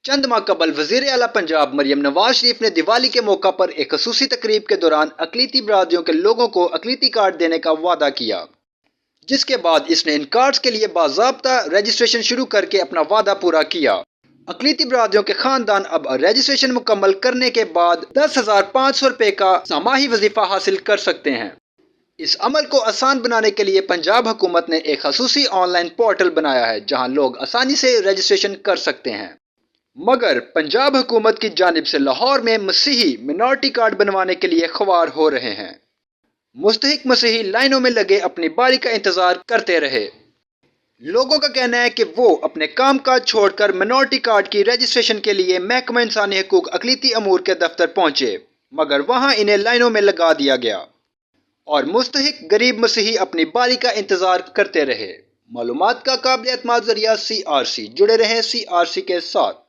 चंद माह कबल वजीर आला पंजाब मरियम नवाज शरीफ ने दिवाली के मौका पर एक खसूसी तकरीब के दौरान अकलीती बरादरियों के लोगों को अकलीती कार्ड देने का वादा किया, जिसके बाद इसने इन कार्ड्स के लिए बाज़ाब्ता रजिस्ट्रेशन शुरू करके अपना वादा पूरा किया। अकलीती बरादरियों के खानदान अब रजिस्ट्रेशन मुकम्मल करने के बाद 10,500 रुपये का सामाही वजीफा हासिल कर सकते हैं। इस अमल को आसान बनाने के लिए पंजाब हुकूमत ने एक खसूसी ऑनलाइन पोर्टल बनाया है, जहां लोग आसानी से रजिस्ट्रेशन कर सकते हैं। मगर पंजाब हुकूमत की जानिब से लाहौर में मसीही मिनॉरिटी कार्ड बनवाने के लिए ख्वार हो रहे हैं। मुस्तहिक मसीही लाइनों में लगे अपनी बारी का इंतजार करते रहे। लोगों का कहना है कि वो अपने काम काज छोड़कर मिनॉरिटी कार्ड की रजिस्ट्रेशन के लिए महकमा इंसानी हकूक अकलीती अमूर के दफ्तर पहुंचे, मगर वहां इन्हें लाइनों में लगा दिया गया और मुस्तहिक गरीब मसीही अपनी बारी का इंतजार करते रहे। मालूमात का काबिल एतमाद जरिया CRC, जुड़े रहें CRC के साथ।